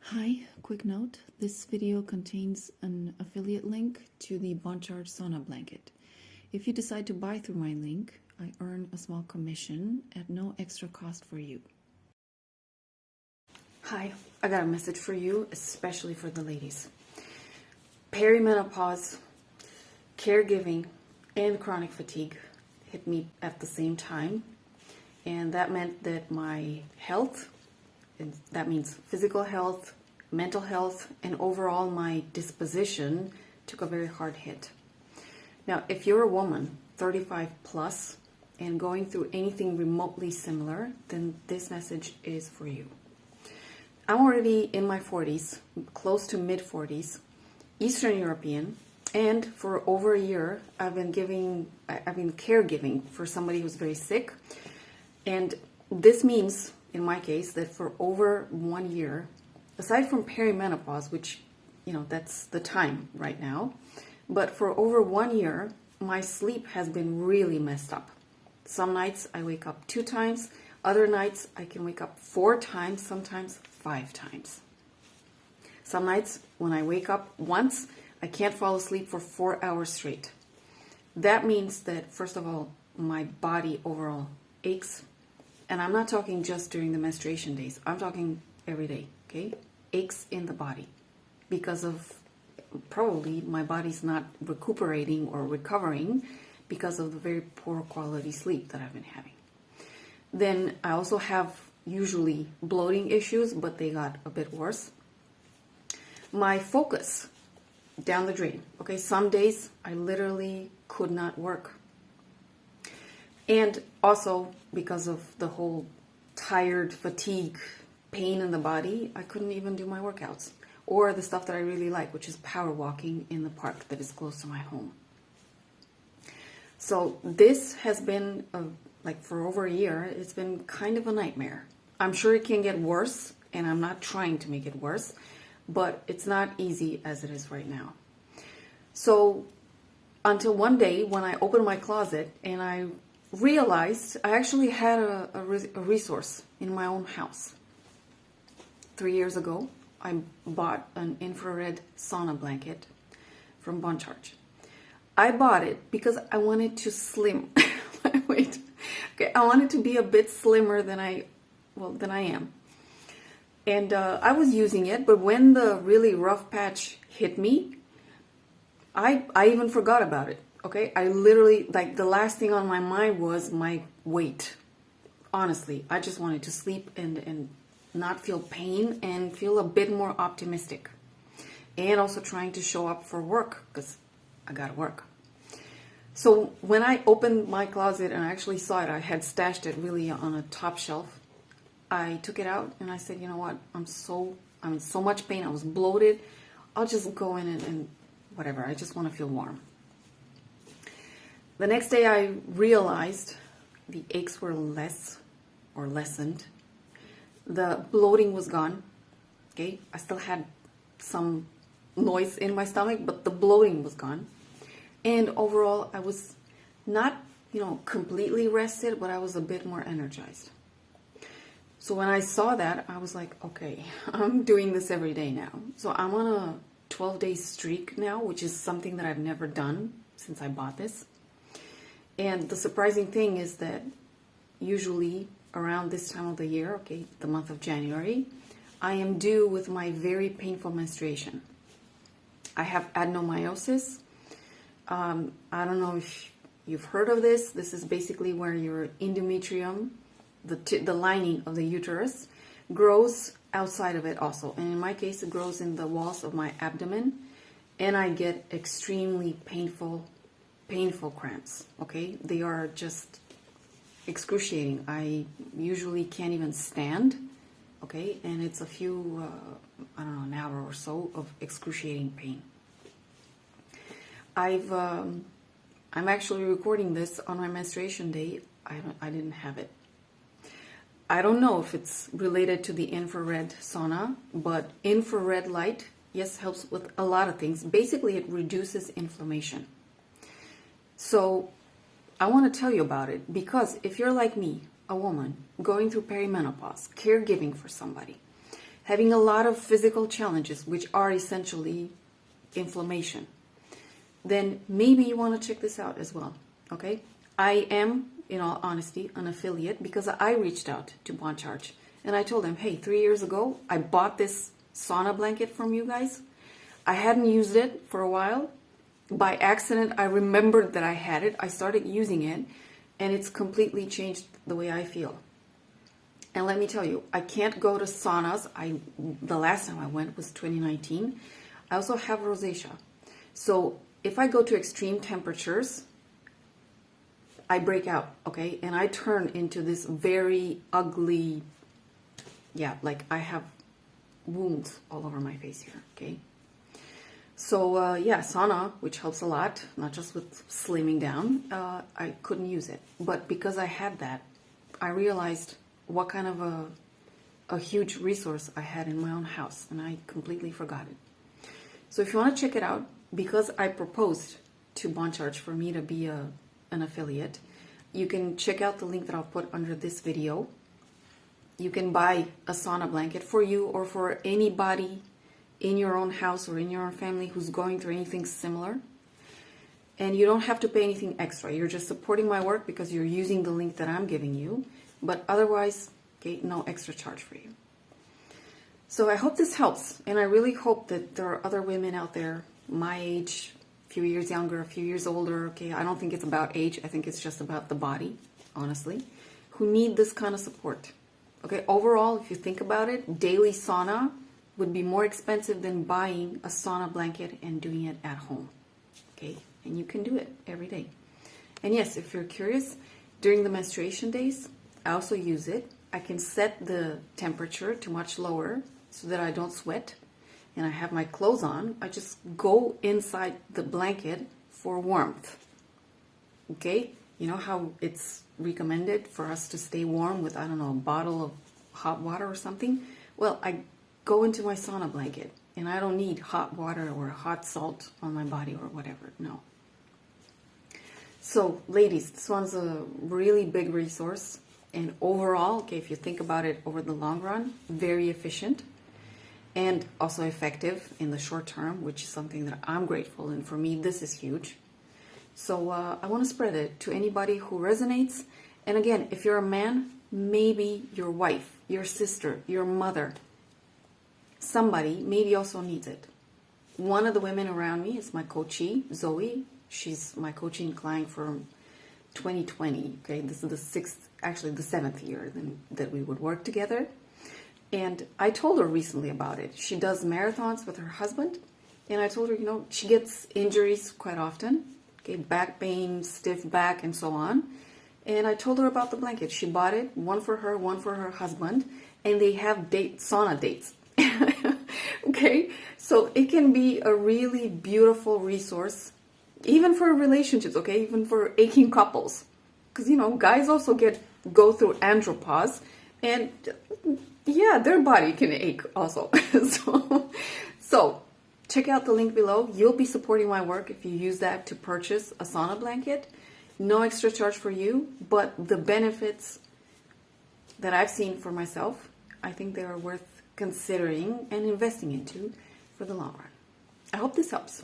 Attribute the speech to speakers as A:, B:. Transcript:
A: Hi, quick note. This video contains an affiliate link to the BONCHARGE sauna blanket. If you decide to buy through my link, I earn a small commission at no extra cost for you. Hi, I got a message for you, especially for the ladies. Perimenopause, caregiving, and chronic fatigue hit me at the same time, and that meant that my health, and that means physical health, mental health, and overall my disposition took a very hard hit. Now, if you're a woman, 35 plus, and going through anything remotely similar, then this message is for you. I'm already in my 40s, close to mid 40s, Eastern European, and for over a year, I've been caregiving for somebody who's very sick. And this means, in my case, that for over 1 year, aside from perimenopause, which, that's the time right now, but for over 1 year, my sleep has been really messed up. Some nights I wake up 2 times, other nights I can wake up 4 times, sometimes 5 times. Some nights when I wake up once, I can't fall asleep for 4 hours straight. That means that, first of all, my body overall aches. And I'm not talking just during the menstruation days. I'm talking every day, okay? Aches in the body because of probably my body's not recuperating or recovering because of the very poor quality sleep that I've been having. Then I also have usually bloating issues, but they got a bit worse. My focus down the drain, okay? Some days I literally could not work. And also, because of the whole tired, fatigue, pain in the body, I couldn't even do my workouts. Or the stuff that I really like, which is power walking in the park that is close to my home. So this has been, for over a year, it's been kind of a nightmare. I'm sure it can get worse, and I'm not trying to make it worse, but it's not easy as it is right now. So until one day when I opened my closet and I realized I actually had a resource in my own house. 3 years ago, I bought an infrared sauna blanket from BONCHARGE. I bought it because I wanted to slim my weight. Okay, I wanted to be a bit slimmer than I am. And I was using it, but when the really rough patch hit me, I even forgot about it. Okay, I literally, the last thing on my mind was my weight. Honestly, I just wanted to sleep and not feel pain and feel a bit more optimistic. And also trying to show up for work because I gotta work. So when I opened my closet and I actually saw it, I had stashed it really on a top shelf. I took it out and I said, you know what, I'm in so much pain, I was bloated. I'll just go in and whatever, I just want to feel warm. The next day I realized the aches were lessened. The bloating was gone. Okay, I still had some noise in my stomach, but the bloating was gone. And overall I was not, completely rested, but I was a bit more energized. So when I saw that, I was like, okay, I'm doing this every day now. So I'm on a 12-day streak now, which is something that I've never done since I bought this. And the surprising thing is that usually around this time of the year, okay, the month of January, I am due with my very painful menstruation. I have adenomyosis. I don't know if you've heard of this. This is basically where your endometrium, the lining of the uterus, grows outside of it also. And in my case, it grows in the walls of my abdomen. And I get extremely painful cramps, okay? They are just excruciating. I usually can't even stand, okay? And it's a few, an hour or so of excruciating pain. I'm actually recording this on my menstruation day. I didn't have it. I don't know if it's related to the infrared sauna, but infrared light, yes, helps with a lot of things. Basically, it reduces inflammation. So I want to tell you about it because if you're like me, a woman going through perimenopause, caregiving for somebody, having a lot of physical challenges, which are essentially inflammation, then maybe you want to check this out as well. Okay, I am, in all honesty, an affiliate because I reached out to BONCHARGE and I told them, hey, 3 years ago I bought this sauna blanket from you guys. I hadn't used it for a while. By accident, I remembered that I had it. I started using it, and it's completely changed the way I feel. And let me tell you, I can't go to saunas. The last time I went was 2019. I also have rosacea. So if I go to extreme temperatures, I break out, okay? And I turn into this very ugly, like I have wounds all over my face here, okay? So sauna, which helps a lot, not just with slimming down, I couldn't use it. But because I had that, I realized what kind of a huge resource I had in my own house, and I completely forgot it. So if you want to check it out, because I proposed to BONCHARGE for me to be an affiliate, you can check out the link that I'll put under this video. You can buy a sauna blanket for you or for anybody in your own house or in your own family who's going through anything similar. And you don't have to pay anything extra. You're just supporting my work because you're using the link that I'm giving you. But otherwise, okay, no extra charge for you. So I hope this helps. And I really hope that there are other women out there, my age, a few years younger, a few years older. Okay, I don't think it's about age. I think it's just about the body, honestly, who need this kind of support. Okay, overall, if you think about it, daily sauna would be more expensive than buying a sauna blanket and doing it at home. Okay, and you can do it every day. And yes, if you're curious, during the menstruation days, I also use it. I can set the temperature to much lower so that I don't sweat, and I have my clothes on. I just go inside the blanket for warmth. Okay, you know how it's recommended for us to stay warm with, I don't know, a bottle of hot water or something? Well, I go into my sauna blanket, and I don't need hot water or hot salt on my body or whatever. No. So, ladies, this one's a really big resource, and overall, okay, if you think about it over the long run, very efficient and also effective in the short term, which is something that I'm grateful, and for me, this is huge. So I want to spread it to anybody who resonates. And again, if you're a man, maybe your wife, your sister, your mother, somebody maybe also needs it. One of the women around me is my coachee, Zoe. She's my coaching client for 2020. Okay, this is the 7th year that we would work together. And I told her recently about it. She does marathons with her husband. And I told her, she gets injuries quite often. Okay, back pain, stiff back, and so on. And I told her about the blanket. She bought it, one for her husband, and they have sauna dates. Okay, so it can be a really beautiful resource, even for relationships, okay, even for aching couples. Because, guys also go through andropause, and yeah, their body can ache also. So check out the link below. You'll be supporting my work if you use that to purchase a sauna blanket. No extra charge for you, but the benefits that I've seen for myself, I think they are worth considering and investing into for the long run. I hope this helps.